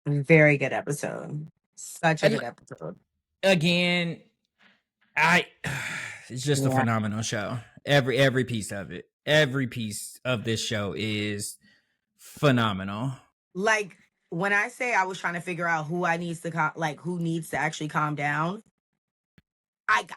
Very good episode. Such a And good episode. again, I it's just a Yeah. phenomenal show. Every piece of it, every piece of this show is phenomenal. Like when I say I was trying to figure out who I needs to who needs to actually calm down,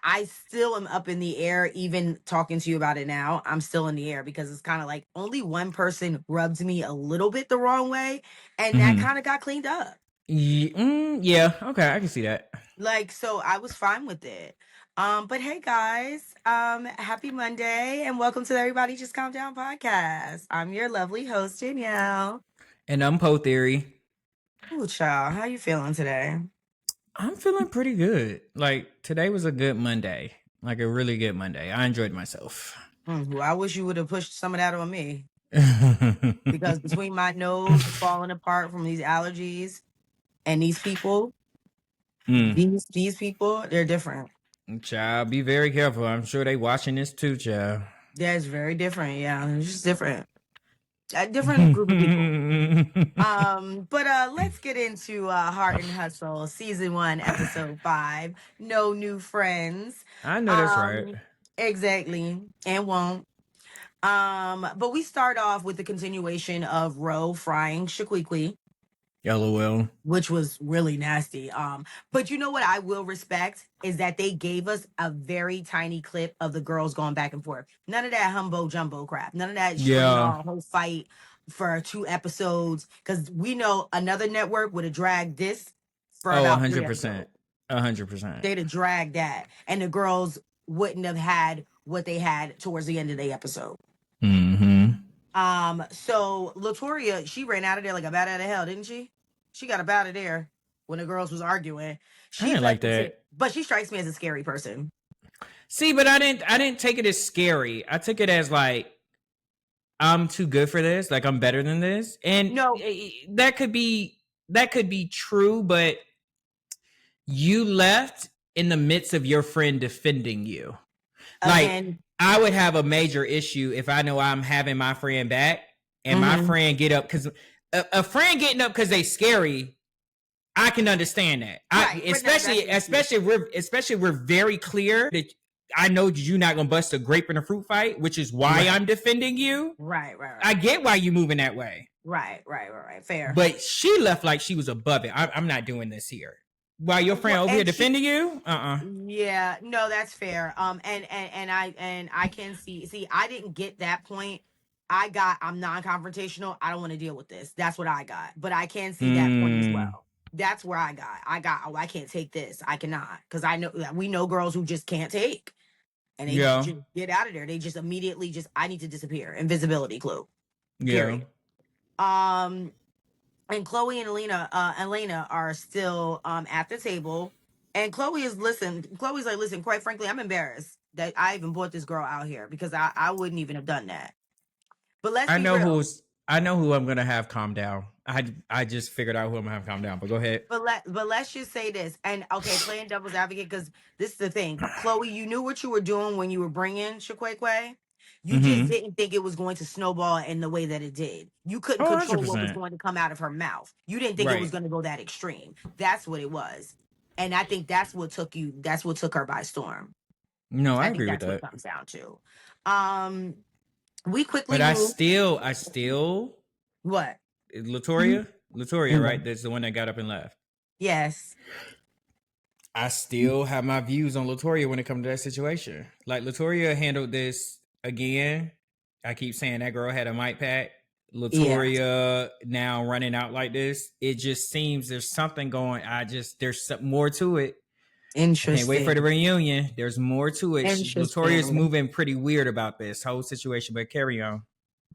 I still am up in the air. Even talking to you about it now, I'm still in the air because it's kind of like only one person rubbed me a little bit the wrong way, and that Mm-hmm. kind of got cleaned up. Yeah, okay, I can see that. Like, so I was fine with it. But hey guys, happy Monday and welcome to the Everybody Just Calm Down podcast. I'm your lovely host, Danielle. And Po Theory. Ooh, child, how you feeling today? I'm feeling pretty good. Like today was a good Monday, like a really good Monday. I enjoyed myself. Well, I wish you would have pushed some of that on me because between my nose falling apart from these allergies and these people, mm. these people, they're different. Child, be very careful. I'm sure they watching this too, child. Yeah, it's very different. Yeah, it's just different. A different group of people. But let's get into Heart and Hustle, season 1, episode 5. No new friends. I know that's right. Um, exactly. And won't. But we start off with the continuation of Ro frying Shaquiqui, LOL. which was really nasty. But you know what I will respect is that they gave us a very tiny clip of the girls going back and forth. None of that humbo jumbo crap. None of that stringing Yeah. our whole fight for 2 episodes. Because we know another network would have dragged this for Oh, about 3 episodes. 100%. 100%. They'd have dragged that, and the girls wouldn't have had what they had towards the end of the episode. Mm-hmm. So Latoria, she ran out of there like a bat out of hell, didn't she? She got up out of there when the girls was arguing. I She didn't left like the tip, that. but she strikes me as a scary person. See, but I didn't take it as scary. I took it as like I'm too good for this. Like I'm better than this. And No, that could be true, but you left in the midst of your friend defending you. Like again, I would have a major issue if I know I'm having my friend back and my mm-hmm, friend get up because a friend getting up because they scary. I can understand that. I right, but no, that's especially an issue. especially we're very clear that I know you're not gonna bust a grape in a fruit fight, which is why Right, I'm defending you. right, right, I right, get why you moving that way, right. Fair. but she left like she was above it. I'm not doing this here. While your friend Well, over here and she, defending you, yeah, no, that's fair. And I can see I didn't get that point. I'm non-confrontational. I don't want to deal with this. That's what I got. But I can see that point as mm, well. That's where I got, oh, I can't take this. I cannot. Because I know that we know girls who just can't take. And they yeah, just get out of there. They just immediately I need to disappear. Invisibility clue. yeah. Period. Um, and Chloe and Elena are still at the table. And Chloe's like, listen, quite frankly, I'm embarrassed that I even brought this girl out here because I wouldn't even have done that. But let's I be know real. who's I know who I'm gonna have calm down. I just figured out who I'm gonna have calm down. But go ahead. But let's just say this. And okay, playing devil's advocate, because this is the thing. Chloe, you knew what you were doing when you were bringing Shakwekwe. You just Mm-hmm. didn't think it was going to snowball in the way that it did. You couldn't Oh, control what was 100%. going to come out of her mouth. You didn't think it was Right. going to go that extreme. That's what it was. And I think that's what took her by storm. No, I I think agree with that's what it that. comes down to. Um, we But quickly I move. still, I still, What? Latoria, right? Mhm. That's the one that got up and left. Yes. I still have my views on Latoria when it comes to that situation. Like Latoria handled this again. I keep saying that girl had a mic pack. Yeah. Latoria now running out like this. It just seems there's something going. There's some more to it. I can't wait for the Interesting. reunion. There's more to it. Latoria's Interesting. moving pretty weird about this whole situation, but carry on.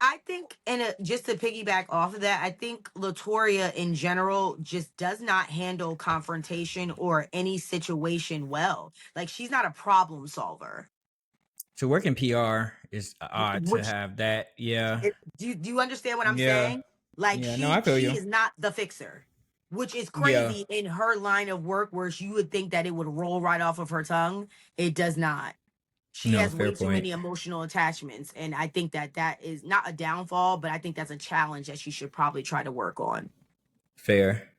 I think, just to piggyback off of that, I think Latoria in general just does not handle confrontation or any situation well. Like she's not a problem solver. To work in PR is odd to Which have that. Yeah. do you understand what I'm Yeah. saying? Like Yeah. No, I feel she you. is not the fixer, which is Yeah. crazy in her line of work where you would think that it would roll right off of her tongue. It does not. She No, has fair way too point. many emotional attachments, and I think that is not a downfall, but I think that's a challenge that she should probably try to work on. Fair.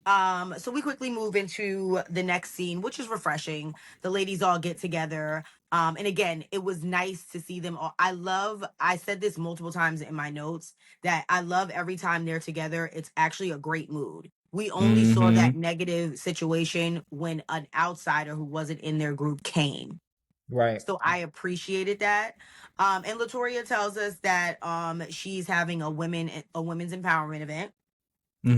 So we quickly move into the next scene, which is refreshing. The ladies all get together. And again, it was nice to see them all. I said this multiple times in my notes that I love every time they're together. It's actually a great mood. We only saw that Mm-hmm. negative situation when an outsider who wasn't in their group came. Right. So I appreciated that. And Latoria tells us that she's having a women's empowerment event,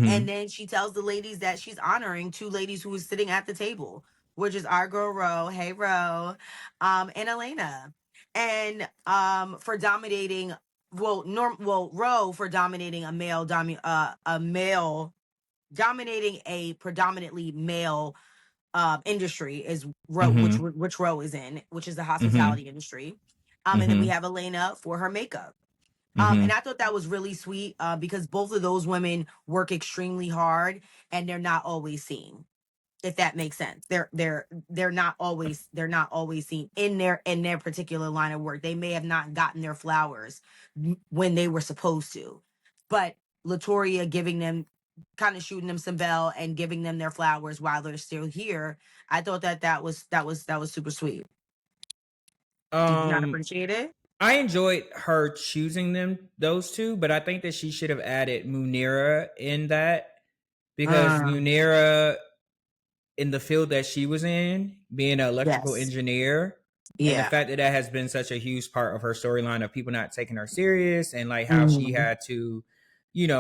and Mm-hmm. then she tells the ladies that she's honoring two ladies who was sitting at the table, which is our girl Ro, hey Ro, and Elena. And for dominating, Ro for dominating a male dominating a predominantly male industry is Ro, Mm-hmm. which Ro is in, which is the Mm-hmm. hospitality industry. And then we Mm-hmm. have Elena for her makeup. And Mm-hmm. I thought that was really sweet because both of those women work extremely hard and they're not always seen. If that makes sense, they're not always seen in their particular line of work. They may have not gotten their flowers when they were supposed to, but Latoria giving them, kind of shooting them some bell and giving them their flowers while they're still here. I thought that was super sweet. Did you not Um, appreciate it? I enjoyed her choosing those two, but I think that she should have added Munira in that because Uh, Munira, in the field that she was in, being an electrical yes. engineer, and the Yeah. fact that that has been such a huge part of her storyline of people not taking her serious and like how she Mhm. had to,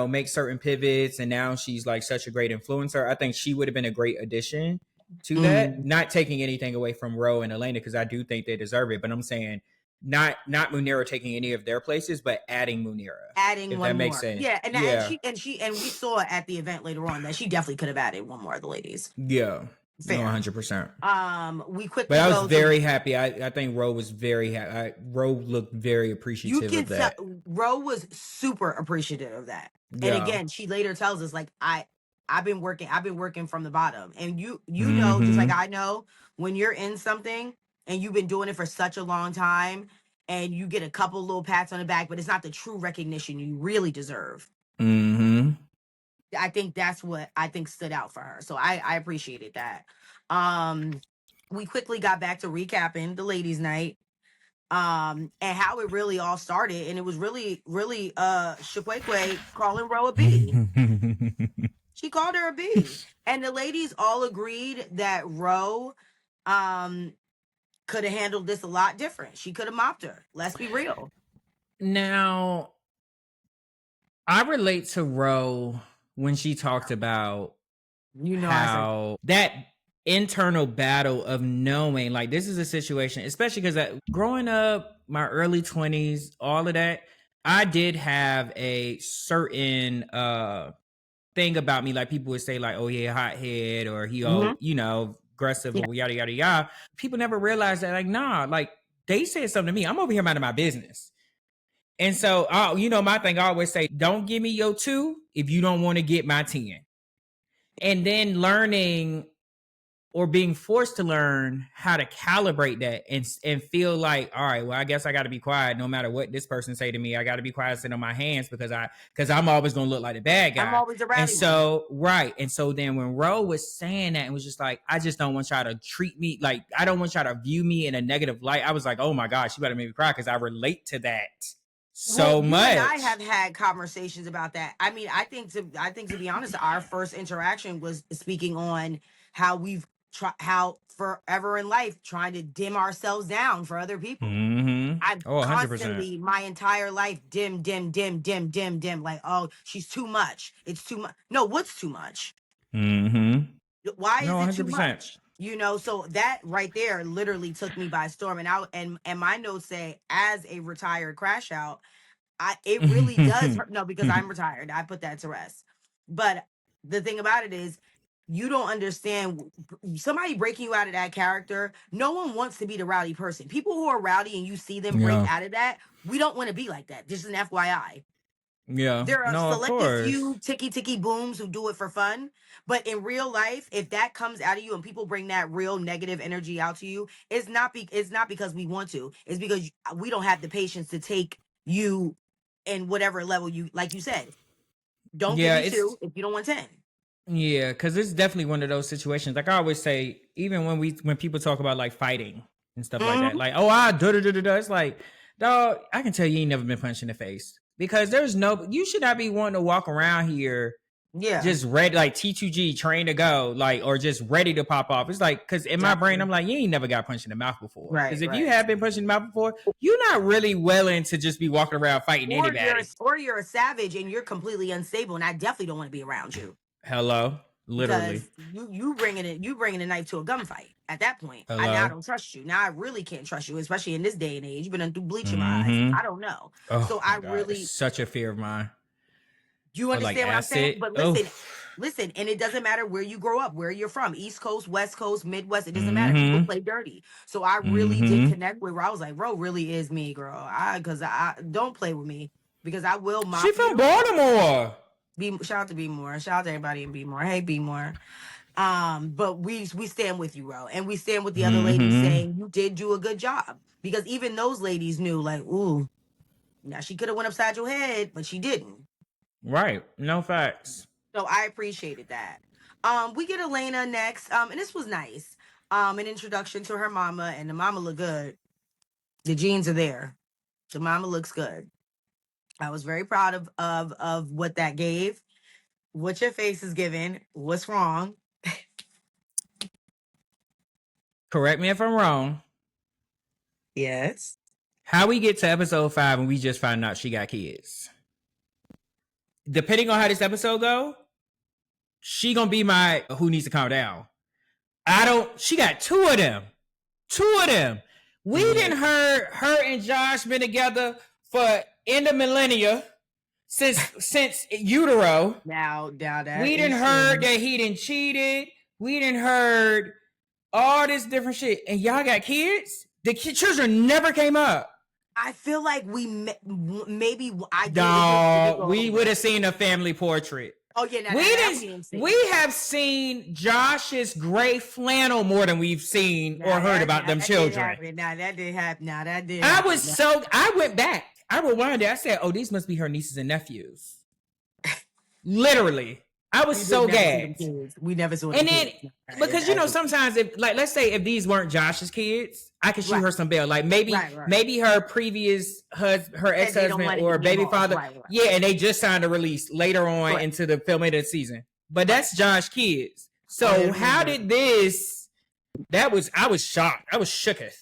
make certain pivots and now she's like such a great influencer. I think she would have been a great addition to that. Mhm. Not taking anything away from Ro and Elena because I do think they deserve it, but I'm saying not Munira taking any of their places, but adding Munira, Adding if one that makes more. sense. Yeah, Yeah, and we saw at the event later on that she definitely could have added one more of the ladies. yeah, no, Fair. 100%. We But quickly I was go to, very happy. I think Ro was very happy. Ro looked very you appreciative can of tell that. Ro was super appreciative of that. And Yeah. again, she later tells us like I've been working from the bottom. And you know, just like Mm-hmm. I know, when you're in something and you've been doing it for such a long time and you get a couple little pats on the back, but it's not the true recognition you really deserve. Mm-hmm. I think that's what I think stood out for her. So I appreciated that. Um we quickly got back to recapping the ladies' night, and how it really all started. And it was really Shakwekwe calling Ro a B. She called her a B. And the ladies all agreed that Ro um could have handled this a lot different. She could have mopped her. Let's be real. Now, I relate to Ro when she talked about You know I said how that internal battle of knowing like this is a situation, especially because growing up, my early 20s, all of that, I did have a certain thing about me. Like people would say, like, oh yeah, hothead, or he mm-hmm. all, aggressive Yeah. or yada yada yada. People never realize that, like, nah, like they said something to me. I'm over here minding my business. And so, my thing I always say, don't give me your 2 if you don't want to get my 10. And then learning or being forced to learn how to calibrate that and feel like, all right, well, I guess I got to be quiet no matter what this person say to me. I got to be quiet, sit on my hands because I'm always gonna look like the bad I'm guy. always a And rowdy one. so, right, and so then when Ro was saying that and was just like, I just don't want y'all to treat me like, I don't want y'all to view me in a negative light. I was like, oh my gosh, you better make me cry because I relate to that Well, so you and I much. have had conversations about that. I mean, I think to be honest, our first interaction was speaking on how we've how forever in life trying to dim ourselves down for other people. Mm-hmm. I've Oh, 100%. constantly my entire life dim. Like, oh, she's too much. It's too much. No, what's too much? Mm-hmm. Why No, is it too 100%. much? You know, so that right there literally took me by storm. And my notes say, as a retired crash out, it really does hurt. No, because I'm retired. I put that to rest. But the thing about it is, you don't understand somebody breaking you out of that character. No one wants to be the rowdy person. People who are rowdy and you see them break Yeah. out of that, we don't want to be like that. Just an FYI. Yeah. There are No, of selective course. few ticky booms who do it for fun, but in real life, if that comes out of you and people bring that real negative energy out to you, it's not because we want to. It's because we don't have the patience to take you in whatever level you, like you said. Don't give Yeah, me it's 2 if you don't want 10. Yeah, because it's definitely one of those situations. Like I always say, even when people talk about like fighting and stuff like that, Mhm. like, oh, I da. It's like, dog, I can tell you ain't never been punched in the face because there's no. You should not be wanting to walk around here Yeah, just ready, like T2G, trained to go, like, or just ready to pop off. It's like, because in my brain, exactly. I'm like, you ain't never got punched in the mouth before. Because Right, if you right. have been punched in the mouth before, you're not really willing to just be walking around fighting anybody. Or you're a savage and you're completely unstable, and I definitely don't want to be around you Hello, literally. because you bringing a knife to a gunfight. At that point, I now Hello. don't trust you. Now I really can't trust you, especially in this day and age. You've been through bleach in my eyes. Mm-hmm. I don't know. Oh So I my god, it's really, such a fear of mine. you Or like understand what I'm saying? acid. But Oh. listen, and it doesn't matter where you grow up, where you're from, East Coast, West Coast, Midwest, it doesn't matter. People Mm-hmm. play dirty. So I really did Mm-hmm. connect with where I was like, bro, really is me, girl. I don't play with me because I will She mop from you. Baltimore. Shout out to Be More. Shout out to everybody in Be More. Hey, Be More. But we stand with you, bro, and we stand with the other ladies Mm-hmm. saying you did do a good job because even those ladies knew, like, ooh, now she could have went upside your head, but she didn't. Right. No facts. So I appreciated that. We get Elena next. And this was nice. An introduction to her mama, and the mama look good. The genes are there. The mama looks good. I was very proud of what that gave. What your face is giving. What's wrong? Correct me if I'm wrong. Yes. How we get to episode 5 and we just find out she got kids? Depending on how this episode go, she gonna be my who needs to calm down. I don't. She got two of them. Two of them. We Yeah. didn't heard her and Josh been together for in the millennia since utero. Now that We didn't is heard true. that he didn't cheated. We didn't heard all this different shit. And y'all got kids. The children never came up. I feel like maybe I did. It did No, go we would over. have seen a family portrait. Oh yeah, We that didn't. we didn't see. We have seen Josh's gray flannel more than we've seen or heard about them That did children. happen. Now that did happen. Now that did I happen. was so. I went back. I rewinded. I said, "Oh, these must be her nieces and nephews." Literally, I was We did so never see them gagged. kids. We never saw them And then kids. because sometimes if like let's say if these weren't Josh's kids, I could shoot Right, her some bail. Like right, right. maybe her previous her Said they don't ex-husband want it or to be baby involved. father, Right, right. yeah, and they just signed a release later on Correct. into the filming of the season. But Right. that's Josh's kids. So Oh, how did this? I was shocked. I was shooketh,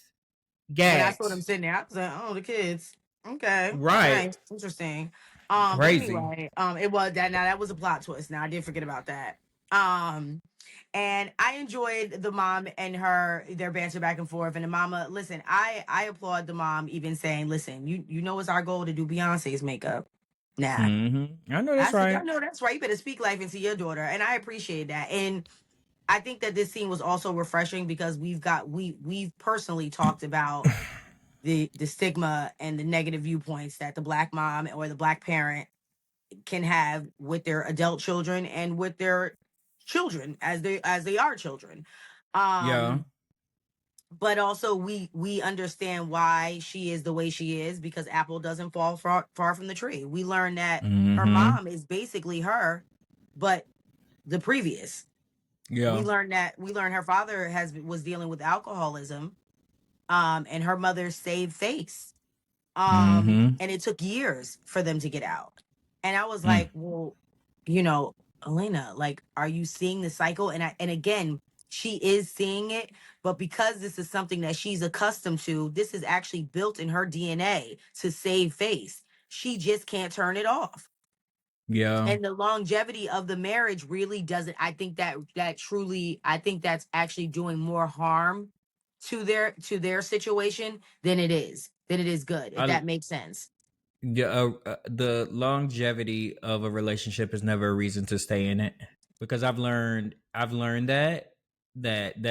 When I saw gagged. them sitting there, I was like, "Oh, the kids. Okay, Right, nice, interesting." But crazy. anyway, it was that. Now that was a plot twist. Now I did forget about that. And I enjoyed the mom and their banter back and forth. And the mama, listen, I applaud the mom even saying, "Listen, you know it's our goal to do Beyonce's makeup." Nah, Mm-hmm. I know I that's said, right. "Y'all know that's right. You better speak life into your daughter," and I appreciate that. And I think that this scene was also refreshing because we've personally talked about the stigma and the negative viewpoints that the black mom or the black parent can have with their adult children and with their children as they are children. Yeah. um but also we understand why she is the way she is because apple doesn't fall far from the tree. We learn that her Mm-hmm. mom is basically her, but the previous. Yeah. We learned her father was dealing with alcoholism, and her mother saved face. Mm-hmm. And it took years for them to get out. And I was Mm. like, well, you know, Elena, like, are you seeing the cycle? And again, she is seeing it, but because this is something that she's accustomed to, this is actually built in her DNA to save face. She just can't turn it off. Yeah. And the longevity of the marriage really doesn't. I think that truly, I think that's actually doing more harm to their situation than it is good, if I that makes sense. Yeah, the longevity of a relationship is never a reason to stay in it because I've learned that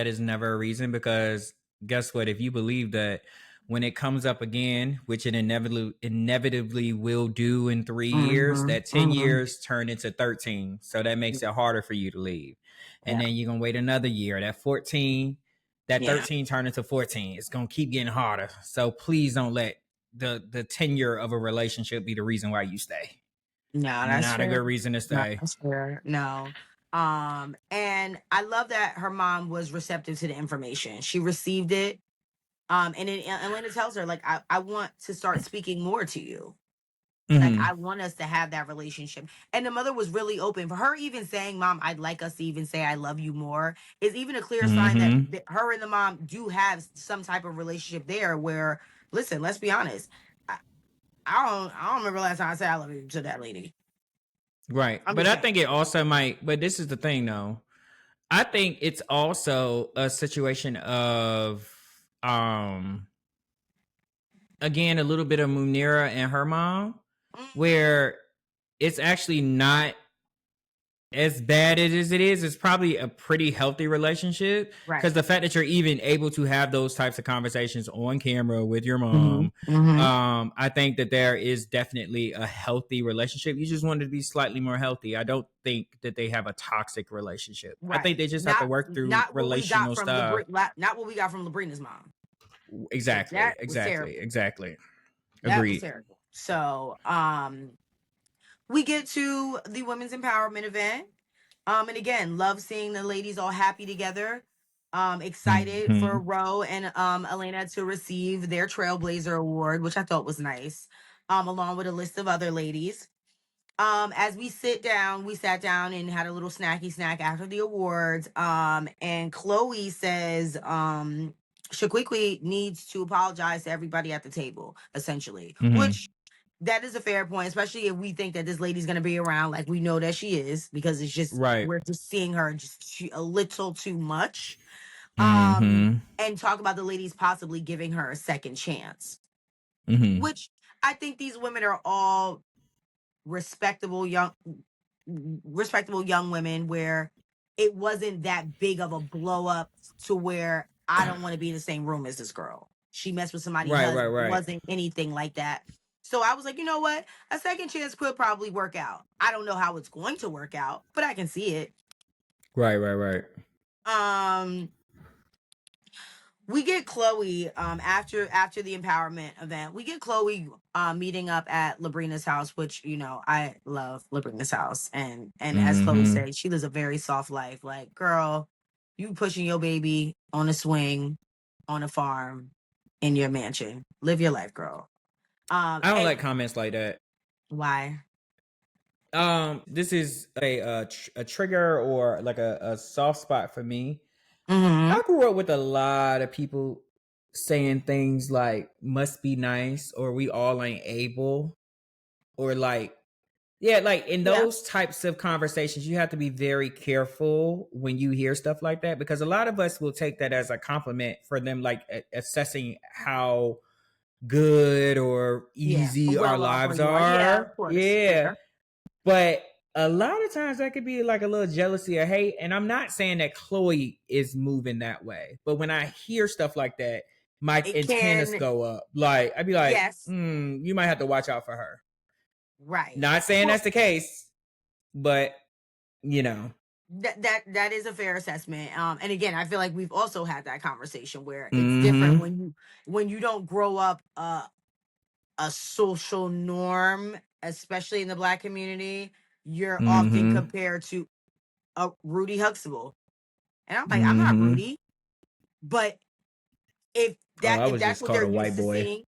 is never a reason because guess what? If you believe that when it comes up again, which it inevitably will do in 3 years, Mm-hmm, that 10 mm-hmm. years turn into 13, so that makes it harder for you to leave, and Yeah, then you're gonna wait another year. That 14, that yeah. 13 turn into 14. It's gonna keep getting harder. So please don't let the tenure of a relationship be the reason why you stay. No, that's Not a fair. good reason to No, stay. that's fair. No. And I love that her mom was receptive to the information. She received it. And then Elena tells her, like, I want to start speaking more to you. Like, Mm-hmm. I want us to have that relationship. And the mother was really open. For her even saying, Mom, I'd like us to even say I love you more is even a clear sign that Mm-hmm. her and the mom do have some type of relationship there where, listen, let's be honest. I don't remember last time I said I love you to that lady. Right. I'm But just I saying. think it also might, but this is the thing though. I think it's also a situation of again a little bit of Munira and her mom, Mm, where it's actually not as bad as it is. It's probably a pretty healthy relationship because right. the fact that you're even able to have those types of conversations on camera with your Mm-hmm. mom, Mm-hmm. I think that there is definitely a healthy relationship. You just want it to be slightly more healthy. I don't think that they have a toxic relationship. I think Right. they just have to Not work through not what we got relational from stuff. not what we got from Labrina's mom. Because Exactly, that was exactly, terrible. exactly. That was Agreed. terrible. So, we get to the women's empowerment event. And again, love seeing the ladies all happy together. Excited for Mm-hmm. Ro and Elena to receive their Trailblazer Award, which I thought was nice. Along with a list of other ladies. As we sat down and had a little snacky snack after the awards. And Chloe says, Shaquiqui needs to apologize to everybody at the table, essentially, Mm-hmm. which that is a fair point, especially if we think that this lady's going to be around, like we know that she is, because it's just Right. we're just seeing her a little too much. Mm-hmm. And talk about the ladies possibly giving her a second chance, Mm-hmm. which I think these women are all respectable young women where it wasn't that big of a blow up to where I don't want to be in the same room as this girl. She messed with somebody's Right, right, husband. It right. wasn't anything like that. So I was like, you know what? A second chance could probably work out. I don't know how it's going to work out, but I can see it. Right, right, right. Um we get Chloe after the empowerment event. We get Chloe meeting up at Labrina's house, which I love Labrina's house, and as Chloe Mm-hmm. said, she lives a very soft life. Like, girl, you pushing your baby on a swing, on a farm, in your mansion. Live your life, girl. I don't And like comments like that. why? This is a trigger or like a soft spot for me. Mm-hmm. I grew up with a lot of people saying things like "must be nice" or "we all ain't able," or like, yeah, like in Yeah. those types of conversations, you have to be very careful when you hear stuff like that because a lot of us will take that as a compliment for them, like assessing how good or Yeah. easy our Well off, or lives you are. Yeah, of are. course. Yeah. Fair. But a lot of times that could be like a little jealousy or hate. And I'm not saying that Chloe is moving that way. But when I hear stuff like that, my It antennas can. go up. Like, I'd be like, Yes. you might have to watch out for her. Right. Not saying Well, that's the case, but you know. that is a fair assessment. And again, I feel like we've also had that conversation where it's different Mm-hmm. when you don't grow up a social norm, especially in the Black community. You're often Mm-hmm. compared to a Rudy Huxtable, and I'm like, I'm not Mm-hmm. Rudy, but if Oh, I if was that's just what called they're a white used to boy. seeing.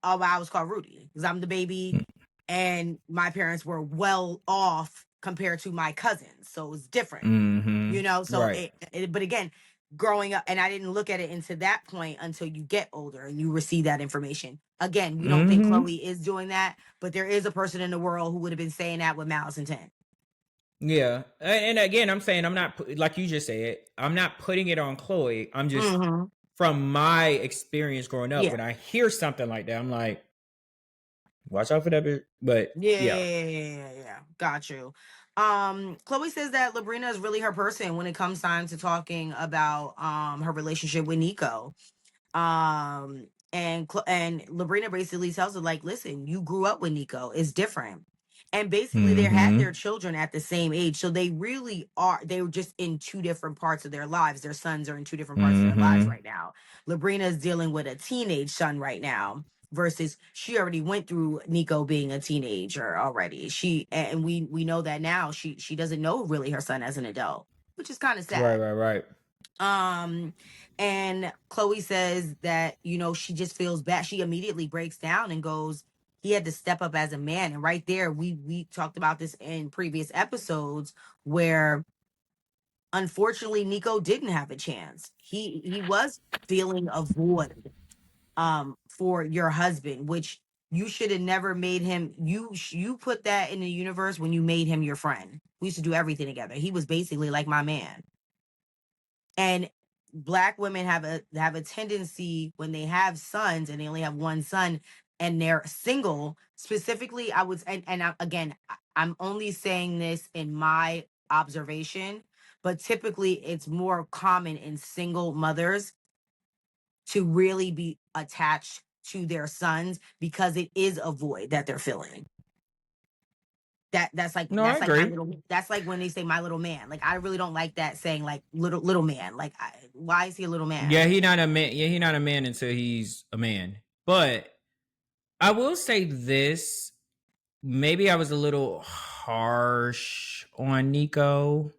Oh, I was called Rudy because I'm the baby, and my parents were well off compared to my cousins, so it was different. Mm-hmm. So Right. but again, growing up, and I didn't look at it into that point until you get older and you receive that information. Again, we don't think Mm-hmm. Chloe is doing that, but there is a person in the world who would have been saying that with malice intent. Yeah. And again, I'm saying I'm not like you just said, I'm not putting it on Chloe. I'm just Mm-hmm. from my experience growing up, Yeah. when I hear something like that, I'm like, watch out for that bitch. But yeah. Yeah. Got you. Chloe says that Labrina is really her person when it comes time to talking about her relationship with Neiko. And Labrina basically tells her, like, listen, you grew up with Neiko, it's different. And basically they had Mm-hmm. their children at the same age, so they were just in two different parts of their lives. Their sons are in two different parts of their lives Mm-hmm. right now. Labrina is dealing with a teenage son right now, versus she already went through Neiko being a teenager already. And we know that now she doesn't know really her son as an adult, which is kind of Right, sad. right, right. And Chloe says that, she just feels bad. She immediately breaks down and goes, he had to step up as a man. And right there, we talked about this in previous episodes where unfortunately Neiko didn't have a chance. He was feeling a void for your husband, which you should have never made him. You put that in the universe when you made him your friend. We used to do everything together. He was basically like my man. And black women have a tendency when they have sons and they only have one son and they're single, specifically I would, again, I'm only saying this in my observation, but typically it's more common in single mothers to really be attached to their sons because it is a void that they're filling. That's like No, I my agree. little, that's like when they say my little man. Like I really don't like that saying, like little man. Like why is he a little Yeah, man? he not a man. Yeah, he not a man until he's a man. But I will say this. Maybe I was a little harsh on Neiko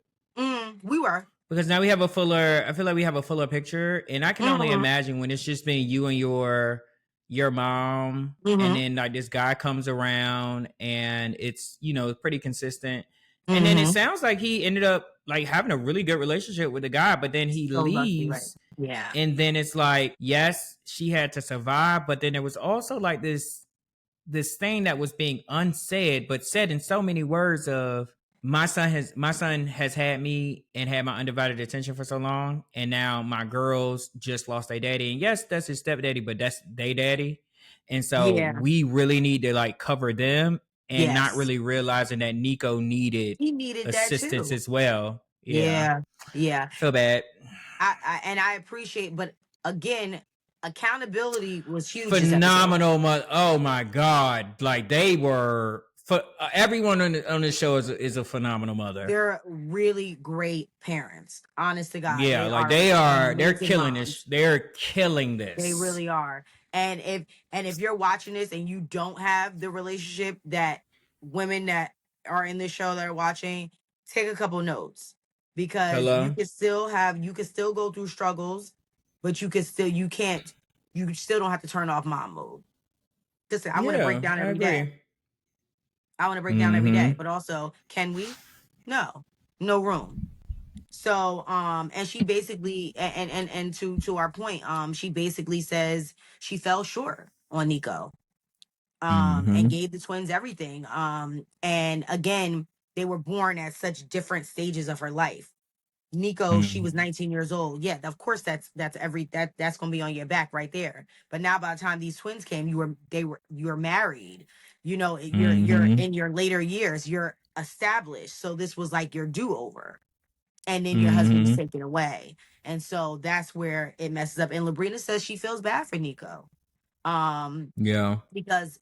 We were. because now we have a fuller. I feel like we have a fuller picture, and I can only Mm-hmm. imagine when it's just been you and your mom, and Mm-hmm. then like this guy comes around, and it's pretty consistent, and then it Mm-hmm. sounds like he ended up like having a really good relationship with the guy, but then he So lucky, right? leaves, Yeah. and then it's like yes, she had to survive, but then there was also like this thing that was being unsaid but said in so many words of my son has had me and had my undivided attention for so long, and now my girls just lost their daddy, and yes, that's his stepdaddy, but that's their daddy, and so Yeah. we really need to like cover them, and not Yes. really realizing that Neiko needed He needed that assistance too. as well. Yeah, Yeah. Yeah. I feel bad. I appreciate, but again, accountability was huge this episode. Phenomenal. Oh my god! Like they were. Everyone on the show is a phenomenal mother. They're really great parents. Honest to God, Yeah, they like are they are. They're amazing killing this. moms. They're killing They this. really are. And if you're watching this and you don't have the relationship that women that are in this show that are watching, take a couple notes because Hello. you can still go through struggles, but you still don't have to turn off mom mode. Listen, I want to break Yeah, down I every day. agree. I want to break down every day, Mm-hmm. but also, can we? No, no room. So and she basically and to our point, she basically says she fell short on Neiko, and Mm-hmm. gave the twins everything. And again, they were born at such different stages of her life. Neiko, she was Mm-hmm. 19 years old. Yeah, of course that's gonna be on your back right there. But now by the time these twins came, you were married. You're Mm-hmm. in your later years, you're established. So this was like your do-over. And then your husband was Mm-hmm. taken away. And so that's where it messes up. And Labrina says she feels bad for Neiko. Um, Yeah. because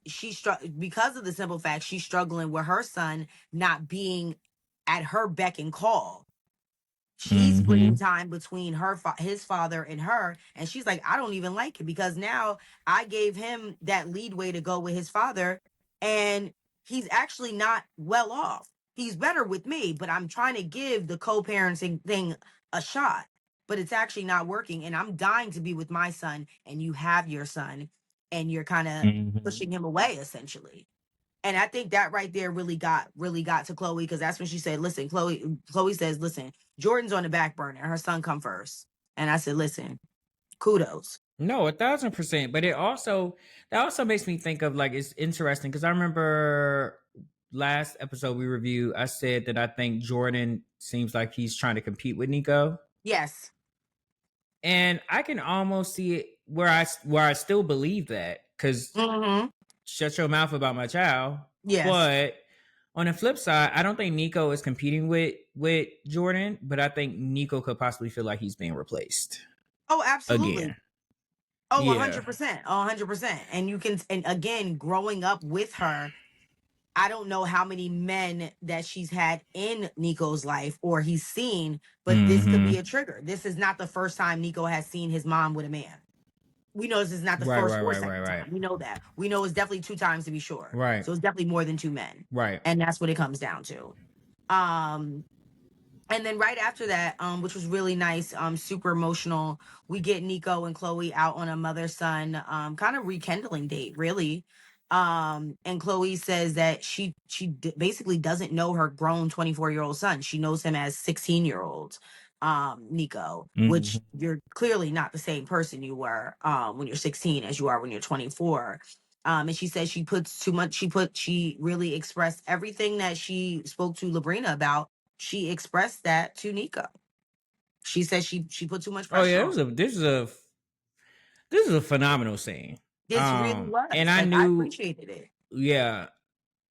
because of the simple fact she's struggling with her son not being at her beck and call. She's splitting Mm-hmm. time between his father and her, and she's like, I don't even like it because now I gave him that leadway to go with his father, and he's actually not well off. He's better with me, but I'm trying to give the co-parenting thing a shot, but it's actually not working, and I'm dying to be with my son, and you have your son, and you're kind of Mm-hmm. pushing him away essentially. And I think that right there really got to Chloe because that's when she said, "Listen, Chloe says, listen, Jordan's on the back burner. Her son come first." And I said, "Listen, kudos." No, 1,000%. But that also makes me think of like it's interesting because I remember last episode we reviewed, I said that I think Jordan seems like he's trying to compete with Neiko. Yes. And I can almost see it where I still believe that because Mm-hmm. shut your mouth about my child. Yes. But on the flip side, I don't think Neiko is competing with Jordan, but I think Neiko could possibly feel like he's being replaced Oh, absolutely. again. Oh, Yeah. 100%. 100%. And and again, growing up with her, I don't know how many men that she's had in Nico's life or he's seen, but this could be Mm-hmm. a trigger. This is not the first time Nico has seen his mom with a man. We know this is not the Right, first right, or right, right, second right. time. We know that. We know it's definitely 2 times to be sure. Right. So it's definitely more than 2 men. Right. And that's what it comes down to. Um, and then right after that, which was really nice, super emotional, we get Neiko and Chloe out on a mother-son kind of rekindling date, really. And Chloe says that basically doesn't know her grown 24-year-old son. She knows him as 16-year-old Neiko, which Mhm. you're clearly not the same person you were when you're 16 as you are when you're 24. And she says she puts too much, she really expressed everything that she spoke to Labrina about. She expressed that to Neiko. She said she put too much Oh pressure yeah, on. this is a phenomenal scene. This really And was. I Like, I knew, appreciated it. yeah,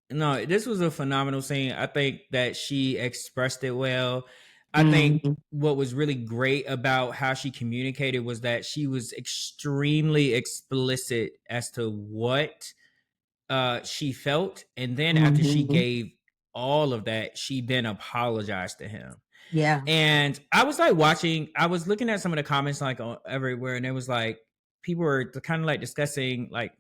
no, this was a phenomenal scene. I think that she expressed it well. I think Mhm. what was really great about how she communicated was that she was extremely explicit as to what she felt, and then after she Mhm. gave all of that, she then apologized to him. Yeah. And I was like I was looking at some of the comments like everywhere, and it was like people were kind of like discussing like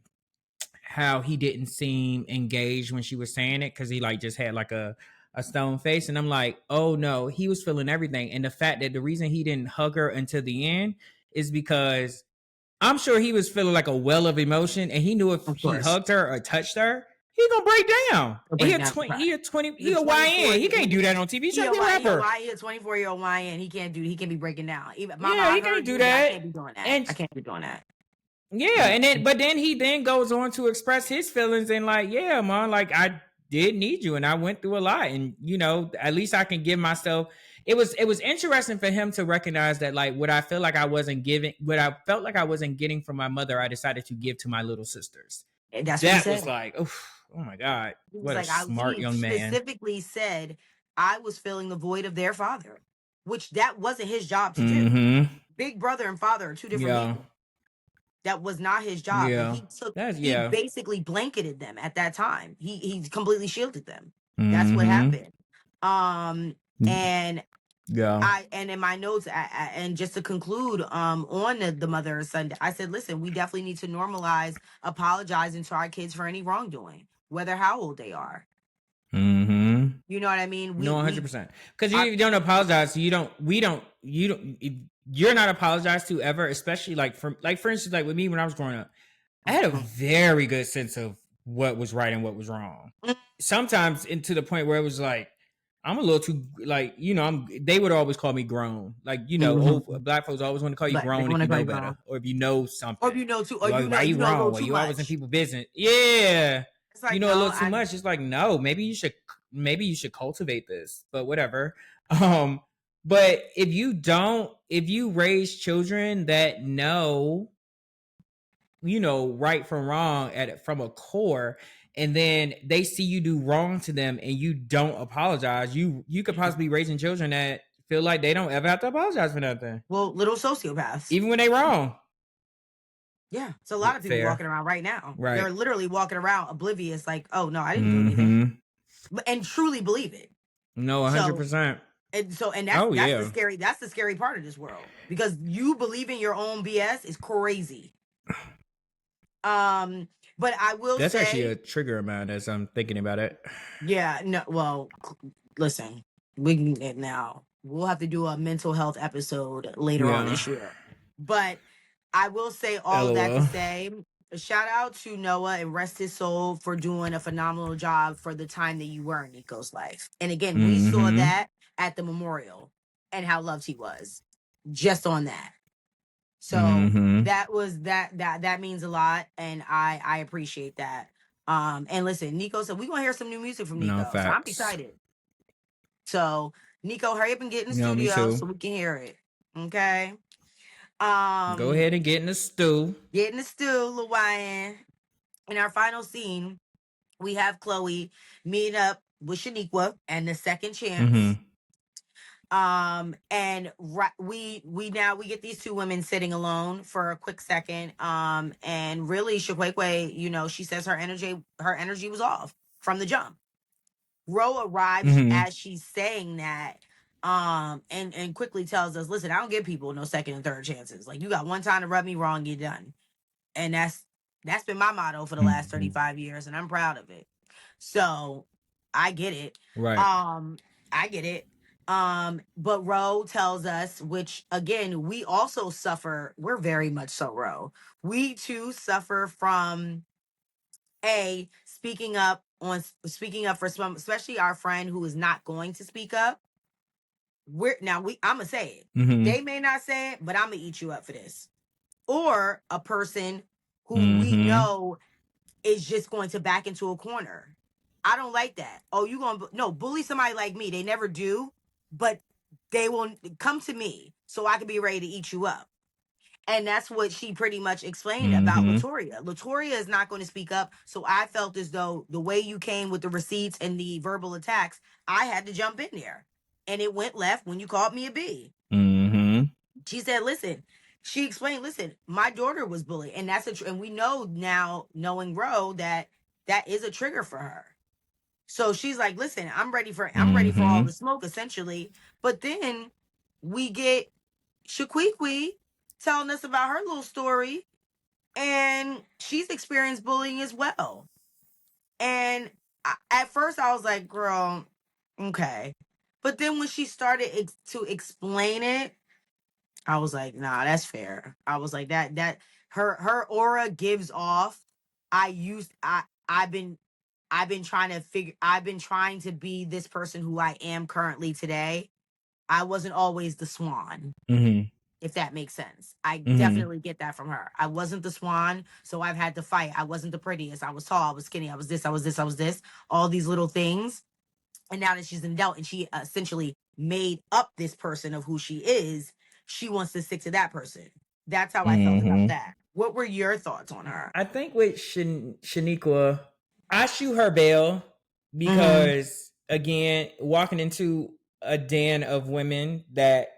how he didn't seem engaged when she was saying it because he like just had like a stone face. And I'm like, oh no, he was feeling everything. And the fact that the reason he didn't hug her until the end is because I'm sure he was feeling like a well of emotion, and he knew if Of he course. hugged her or touched her, he gonna break down. He'll And break down and cry. he He's a a 24 YN. He year can't do that on TV. He's trying to be a rapper. he a 24-year-old YN. He can't do. He can be breaking down. Even Mama, Yeah, I he can't heard do you, but I that. can't be doing that. And I can't be doing that. yeah, and then but then he then goes on to express his feelings and like, yeah, man, like I did need you and I went through a lot, and you know, at least I can give myself. It was interesting for him to recognize that like what I feel like I wasn't giving, what I felt like I wasn't getting from my mother, I decided to give to my little sisters. And that's what he That was said. like, oh my god, He was what a like, smart he young man. specifically said, I was filling the void of their father, which that wasn't his job to do. Mm-hmm. Big brother and father are two different Yeah. people. That was not his job, but Yeah. That's he yeah. basically blanketed them at that time. He completely shielded them. That's what Mm-hmm. happened. And Yeah. and in my notes, and just to conclude, on the mother and son, I said, listen, we definitely need to normalize apologizing to our kids for any wrongdoing, whether how old they are. Mm-hmm. You know what I mean? No, 100%. Because Our, you don't apologize. So you're not apologized to ever, especially like for instance, like with me when I was growing up, I had a very good sense of what was right and what was wrong. Sometimes into the point where it was like, I'm a little too like, they would always call me grown. Like, old black folks always want to call you but they grown if want to you call know you better grown, or if you know or something. if you know too, or Why are you know a little wrong? Why too you always in much. people's business? Yeah. It's like, A no, little too much. It's like, no, maybe you should cultivate this, but whatever. But if you raise children that know, right from wrong from a core, and then they see you do wrong to them and you don't apologize, you could possibly be raising children that feel like they don't ever have to apologize for nothing, well, little sociopaths. even when they wrong. Yeah, it's a lot of people Fair. walking around right now. Right. They're literally walking around oblivious, like, oh no, I didn't do Mm-hmm. anything, and truly believe it. No, 100%. And Oh that's yeah. the scary part of this world, because you believing your own BS is crazy. But I will That's say, actually a trigger of mine as I'm thinking about it. yeah, no, well, listen, we can get now. We'll have to do a mental health episode later on Yeah. this year. But I will say all of that to LOL. say, shout out to Noah and rest his soul for doing a phenomenal job for the time that you were in Nico's life. And again, we saw that at the memorial and how loved he was just on that. So that was that means a lot, and I appreciate that. And listen, Neiko said we're gonna hear some new music from No Neiko, so I'm facts. excited. So Neiko, hurry up and get in the Me studio too. so we can hear it. Okay. Go ahead and get in the stew. Get in the stew, Lil Wyan. In our final scene, we have Chloe meet up with Chiniqua and the second chance. And we get these two women sitting alone for a quick second. And really Chiniqua, she says her energy was off from the jump. Ro arrives as she's saying that, and quickly tells us, listen, I don't give people no second and third chances. Like, you got one time to rub me wrong, you're done. And that's been my motto for the last 35 years, and I'm proud of it. So I get it. Right. I get it. But Ro tells us, which again, we also suffer, we're very much so Ro. We too suffer from speaking up for some, especially our friend who is not going to speak up. I'ma say it. They may not say it, but I'm gonna eat you up for this. Or a person who we know is just going to back into a corner. I don't like that. Oh, you gonna no bully somebody like me? They never do, but they will come to me so I can be ready to eat you up. And that's what she pretty much explained about Latoria. Latoria is not going to speak up. So I felt as though the way you came with the receipts and the verbal attacks, I had to jump in there. And it went left when you called me a B. She said, listen, she explained, listen, my daughter was bullied. And and we know now, knowing Ro, that is a trigger for her. So she's like, listen, I'm ready for all the smoke, essentially. But then we get Chiniqua telling us about her little story, and she's experienced bullying as well. And at first I was like, girl, okay. But then when she started to explain it, I was like, nah, that's fair. I was like, that her aura gives off. I've been trying to be this person who I am currently today. I wasn't always the swan. If that makes sense. I definitely get that from her. I wasn't the swan, so I've had to fight. I wasn't the prettiest. I was tall, I was skinny, I was this, I was this, I was this, all these little things. And now that she's an adult and she essentially made up this person of who she is, she wants to stick to that person. That's how I felt about that. What were your thoughts on her? I think with Chiniqua, I shoot her bail because again, walking into a den of women that,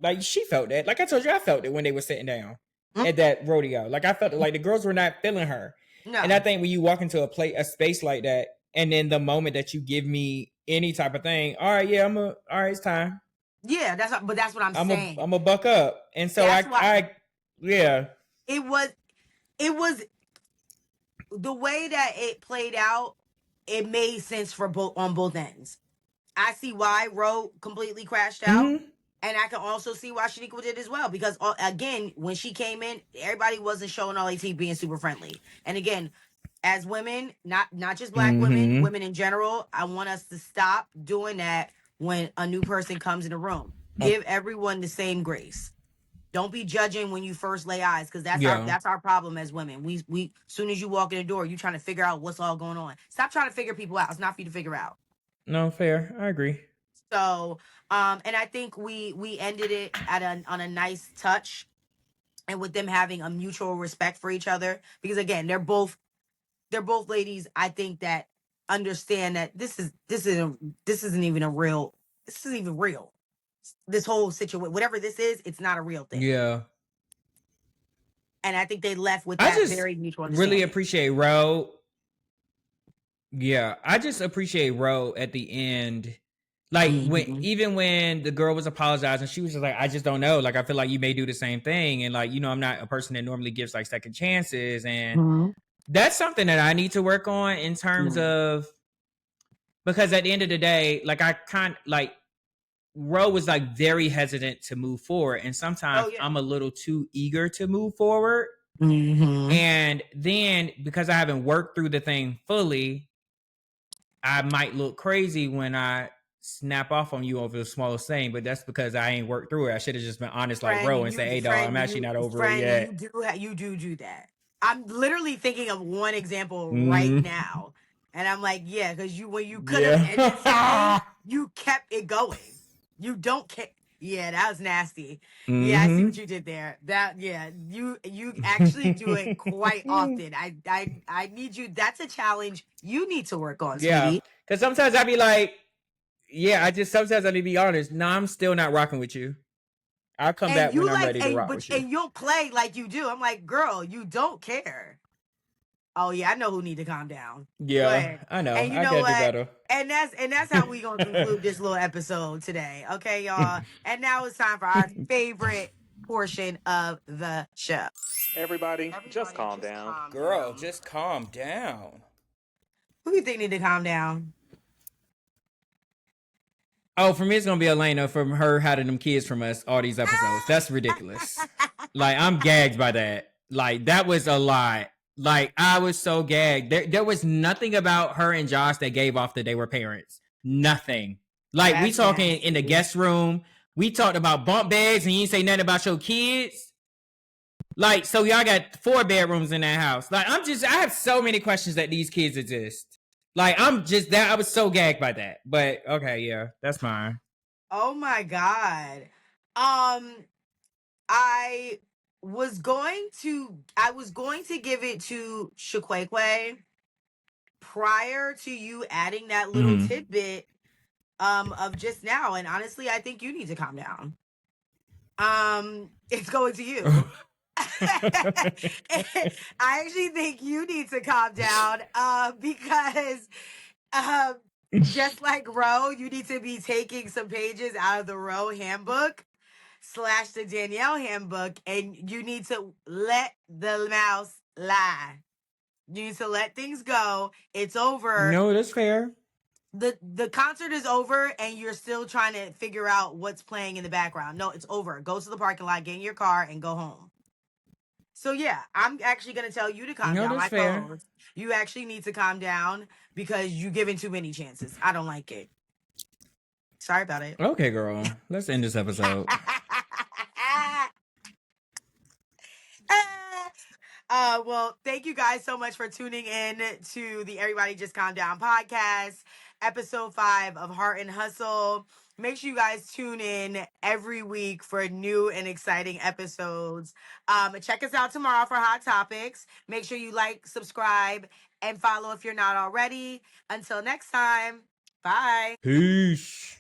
like, she felt that. Like I told you, I felt it when they were sitting down at that rodeo. Like I felt it, like the girls were not feeling her. No. And I think when you walk into a space like that, and then the moment that you give me any type of thing, all right, yeah, all right, it's time. Yeah, that's what I'm saying. I'm a buck up, and so yeah. It was the way that it played out. It made sense on both ends. I see why Ro completely crashed out. And I can also see why Chiniqua did as well. Because, again, when she came in, everybody wasn't showing all teeth being super friendly. And again, as women, not just Black women, women in general, I want us to stop doing that when a new person comes in the room. Give everyone the same grace. Don't be judging when you first lay eyes, because that's our problem as women. We soon as you walk in the door, you trying to figure out what's all going on. Stop trying to figure people out. It's not for you to figure out. No, fair. I agree. So, and I think we ended it on a nice touch, and with them having a mutual respect for each other, because again, they're both ladies, I think, that understand that this isn't even real. This whole situation, whatever this is, it's not a real thing. Yeah. And I think they left with that very mutual understanding. Really appreciate Ro. Yeah, I just appreciate Ro at the end. Like even when the girl was apologizing, she was just like, I just don't know. Like, I feel like you may do the same thing. And like, I'm not a person that normally gives like second chances. And that's something that I need to work on in terms of, because at the end of the day, like Ro was like very hesitant to move forward. And sometimes I'm a little too eager to move forward. And then because I haven't worked through the thing fully, I might look crazy when I snap off on you over the smallest thing, but that's because I ain't worked through it. I should have just been honest like Ro and say, hey, dog, I'm actually not over it yet. You do that. I'm literally thinking of one example right now. And I'm like, yeah, because when you could have ended something, you kept it going. You don't care. Yeah, that was nasty. Yeah, I see what you did there. You actually do it quite often. I need you. That's a challenge you need to work on, sweetie. Because sometimes I be like, sometimes I need to be honest. No, I'm still not rocking with you. I'll come back when I'm ready to rock with you. And you'll play like you do. I'm like, girl, you don't care. Oh yeah, I know who need to calm down. Yeah, I know. And you know what? Do better. And that's how we gonna conclude this little episode today. Okay, y'all. And now it's time for our favorite portion of the show. Everybody, just calm down. Girl, just calm down. Who do you think need to calm down? Oh, for me, it's gonna be Elena from her hiding them kids from us all these episodes. That's ridiculous. Like, I'm gagged by that. Like, that was a lot. Like, I was so gagged. There was nothing about her and Josh that gave off that they were parents. Nothing. Like, we That's talking in the nasty. guest room. We talked about bunk beds, and you didn't say nothing about your kids. Like, so y'all got 4 bedrooms in that house. Like, I have so many questions that these kids exist. Like, I was so gagged by that. But okay, yeah, that's fine. Oh my God. I was going to give it to Chiniqua prior to you adding that little tidbit of just now. And honestly, I think you need to calm down. It's going to you. I actually think you need to calm down because just like Ro, you need to be taking some pages out of the Ro handbook / the Danielle handbook, and you need to let the mouse lie. You need to let things go. It's over. No, that's fair. The concert is over, and you're still trying to figure out what's playing in the background. No, it's over. Go to the parking lot, get in your car, and go home. So yeah, I'm actually gonna tell you to calm down. That's fair. You actually need to calm down because you're giving too many chances. I don't like it. Sorry about it. Okay, girl. Let's end this episode. Well, thank you guys so much for tuning in to the Everybody Just Calm Down podcast, episode 5 of Heart and Hustle. Make sure you guys tune in every week for new and exciting episodes. Check us out tomorrow for Hot Topics. Make sure you like, subscribe, and follow if you're not already. Until next time, bye. Peace.